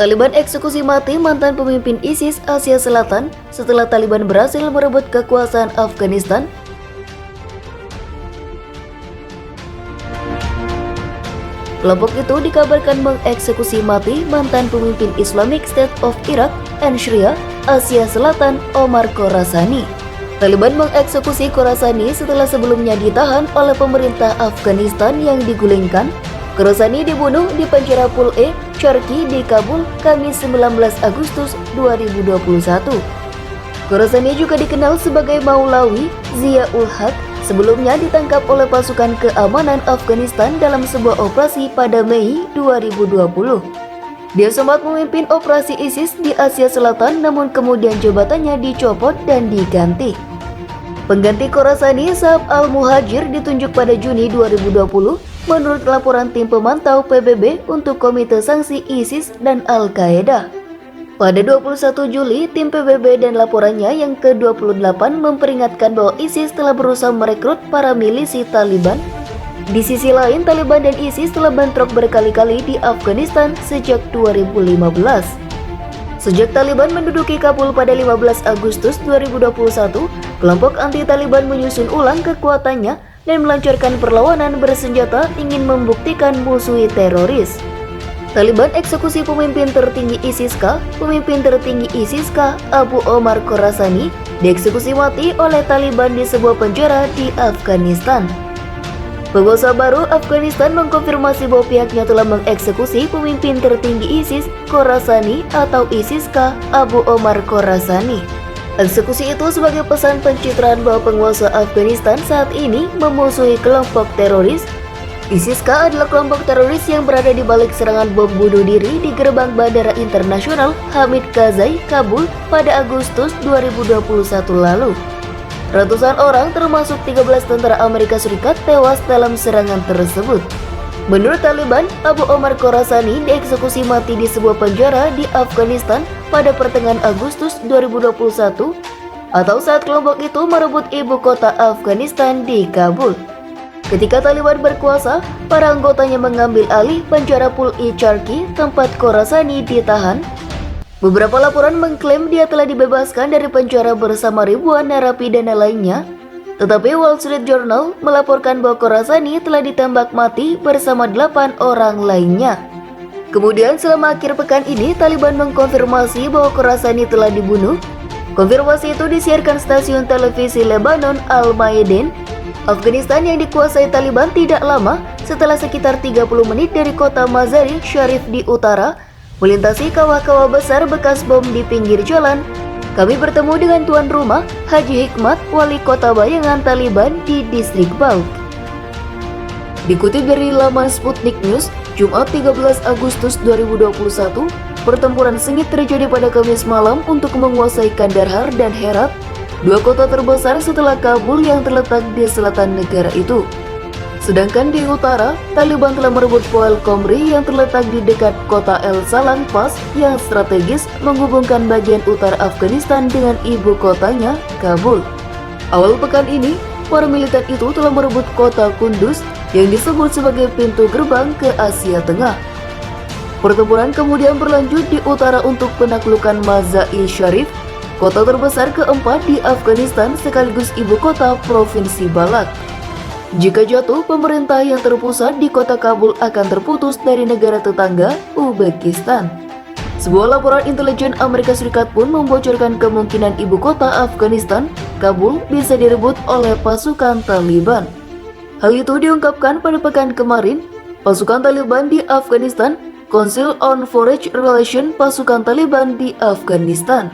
Taliban eksekusi mati mantan pemimpin ISIS Asia Selatan setelah Taliban berhasil merebut kekuasaan Afghanistan. Kelompok itu dikabarkan mengeksekusi mati mantan pemimpin Islamic State of Iraq and Syria Asia Selatan Omar Khorasani. Taliban mengeksekusi Khorasani setelah sebelumnya ditahan oleh pemerintah Afghanistan yang digulingkan. Khorasani dibunuh di penjara Pul E, Charki di Kabul, Kamis 19 Agustus 2021. Khorasani juga dikenal sebagai Maulawi Zia-ul Haq, sebelumnya ditangkap oleh pasukan keamanan Afghanistan dalam sebuah operasi pada Mei 2020. Dia sempat memimpin operasi ISIS di Asia Selatan, namun kemudian jabatannya dicopot dan diganti. Pengganti Khorasani, Saab al-Muhajir, ditunjuk pada Juni 2020 menurut laporan tim pemantau PBB untuk Komite Sanksi ISIS dan Al-Qaeda. Pada 21 Juli, tim PBB dan laporannya yang ke-28 memperingatkan bahwa ISIS telah berusaha merekrut para milisi Taliban. Di sisi lain, Taliban dan ISIS telah bentrok berkali-kali di Afghanistan sejak 2015. Sejak Taliban menduduki Kabul pada 15 Agustus 2021, kelompok anti-Taliban menyusun ulang kekuatannya dan melancarkan perlawanan bersenjata ingin membuktikan musuhi teroris. Taliban eksekusi pemimpin tertinggi ISIS-K. Pemimpin tertinggi ISIS-K, Abu Omar Khorasani, dieksekusi mati oleh Taliban di sebuah penjara di Afghanistan. Penguasa baru Afghanistan mengkonfirmasi bahwa pihaknya telah mengeksekusi pemimpin tertinggi ISIS, Khorasani atau ISIS-K, Abu Omar Khorasani. Eksekusi itu sebagai pesan pencitraan bahwa penguasa Afghanistan saat ini memusuhi kelompok teroris. ISIS-K adalah kelompok teroris yang berada di balik serangan bom bunuh diri di gerbang Bandara Internasional Hamid Karzai, Kabul pada Agustus 2021 lalu. Ratusan orang termasuk 13 tentara Amerika Serikat tewas dalam serangan tersebut. Menurut Taliban, Abu Omar Khorasani dieksekusi mati di sebuah penjara di Afghanistan pada pertengahan Agustus 2021 atau saat kelompok itu merebut ibu kota Afghanistan di Kabul. Ketika Taliban berkuasa, para anggotanya mengambil alih penjara Pul E Charki tempat Khorasani ditahan. Beberapa laporan mengklaim dia telah dibebaskan dari penjara bersama ribuan narapidana lainnya. Tetapi Wall Street Journal melaporkan bahwa Khorasani telah ditembak mati bersama 8 orang lainnya. Kemudian selama akhir pekan ini, Taliban mengkonfirmasi bahwa Khorasani telah dibunuh. Konfirmasi itu disiarkan stasiun televisi Lebanon Al-Mayadin. Afghanistan yang dikuasai Taliban tidak lama setelah sekitar 30 menit dari kota Mazar-i Sharif di utara, melintasi kawah-kawah besar bekas bom di pinggir jalan. Kami bertemu dengan tuan rumah, Haji Hikmat, wali kota bayangan Taliban di distrik Balkh. Dikutip dari laman Sputnik News, Jumat 13 Agustus 2021, pertempuran sengit terjadi pada Kamis malam untuk menguasai Kandahar dan Herat, dua kota terbesar setelah Kabul yang terletak di selatan negara itu. Sedangkan di utara, Taliban telah merebut Poel Komri yang terletak di dekat kota El Salan Pass yang strategis menghubungkan bagian utara Afghanistan dengan ibu kotanya, Kabul. Awal pekan ini, para militer itu telah merebut kota Kunduz yang disebut sebagai pintu gerbang ke Asia Tengah. Pertempuran kemudian berlanjut di utara untuk penaklukan Mazar-i Sharif, kota terbesar keempat di Afghanistan sekaligus ibu kota Provinsi Balakh. Jika jatuh, pemerintah yang terpusat di kota Kabul akan terputus dari negara tetangga, Uzbekistan. Sebuah laporan intelijen Amerika Serikat pun membocorkan kemungkinan ibu kota Afghanistan, Kabul, bisa direbut oleh pasukan Taliban. Hal itu diungkapkan pada pekan kemarin, pasukan Taliban di Afghanistan, Council on Foreign Relations pasukan Taliban di Afghanistan.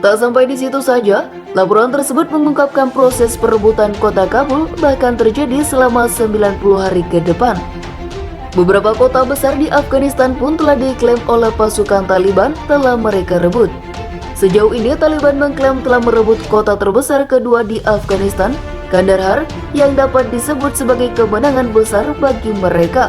Tak sampai di situ saja, laporan tersebut mengungkapkan proses perebutan kota Kabul bahkan terjadi selama 90 hari ke depan. Beberapa kota besar di Afghanistan pun telah diklaim oleh pasukan Taliban telah mereka rebut. Sejauh ini Taliban mengklaim telah merebut kota terbesar kedua di Afghanistan, Kandahar, yang dapat disebut sebagai kemenangan besar bagi mereka.